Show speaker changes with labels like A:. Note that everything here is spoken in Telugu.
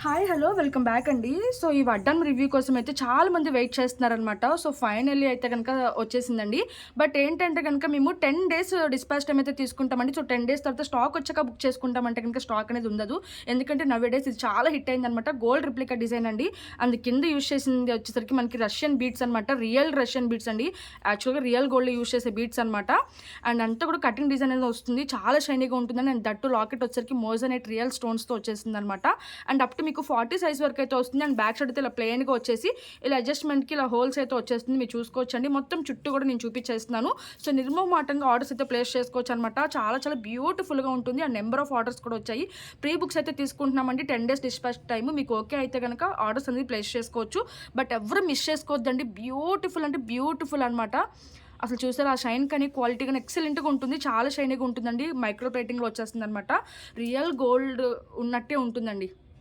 A: హాయ్ హలో వెల్కమ్ బ్యాక్ అండి. సో ఈ వడ్డానం రివ్యూ కోసం అయితే చాలా మంది వెయిట్ చేస్తున్నారనమాట. సో ఫైనల్లీ అయితే గనుక వచ్చేసిందండి. బట్ ఏంటంటే గనుక మేము 10 డేస్ డిస్పాచ్ టైమ్ అయితే తీసుకుంటామండి. సో 10 డేస్ తర్వాత స్టాక్ వచ్చాక బుక్ చేసుకుంటామంటే గనుక స్టాక్ అనేది ఉండదు. ఎందుకంటే నవ్ డేస్ ఇది చాలా హిట్ అయిందనమాట. గోల్డ్ రిప్లికా డిజైన్ అండి. అండ్ కింద యూజ్ చేసింది వచ్చేసరికి మనకి రష్యన్ బీట్స్ అనమాట. రియల్ రష్యన్ బీట్స్ అండి. యాక్చువల్గా రియల్ గోల్డ్ యూజ్ చేసే బీట్స్ అనమాట. అండ్ అంతా కూడా కటింగ్ డిజైన్ అనేది వస్తుంది. చాలా షైనీగా ఉంటుందని. అండ్ దట్టు లాకెట్ వచ్చేసరికి మోజనైట్ రియల్ స్టోన్స్తో వచ్చేసింది అనమాట. అండ్ అప్ టు మీకు 40 సైజ్ వరకు అయితే వస్తుంది. అండ్ బ్యాక్ సైడ్ అయితే ఇలా ప్లెయిన్గా వచ్చేసి ఇలా అడ్జస్ట్మెంట్కి ఇలా హోల్స్ అయితే వచ్చేస్తుంది. మీరు చూసుకోవచ్చండి. మొత్తం చుట్టూ కూడా నేను చూపించేస్తున్నాను. సో నిర్మోహమాటంగా ఆర్డర్స్ అయితే ప్లేస్ చేసుకోవచ్చు అనమాట. చాలా చాలా బ్యూటిఫుల్గా ఉంటుంది. అండ్ నెంబర్ ఆఫ్ ఆర్డర్స్ కూడా వచ్చాయి. ప్రీ బుక్స్ అయితే తీసుకుంటున్నామండి. 10 డేస్ డిస్పాచ్ టైము మీకు ఓకే అయితే కనుక ఆర్డర్స్ అనేది ప్లేస్ చేసుకోవచ్చు. బట్ ఎవరు మిస్ చేసుకోవద్దండి. బ్యూటిఫుల్ అంటే బ్యూటిఫుల్ అనమాట. అసలు చూసారు ఆ షైన్ కానీ క్వాలిటీ కానీ ఎక్సలెంట్గా ఉంటుంది. చాలా షైనీగా ఉంటుందండి. మైక్రో ప్లేటింగ్లో వచ్చేస్తుంది అనమాట. రియల్ గోల్డ్ ఉన్నట్టే ఉంటుందండి.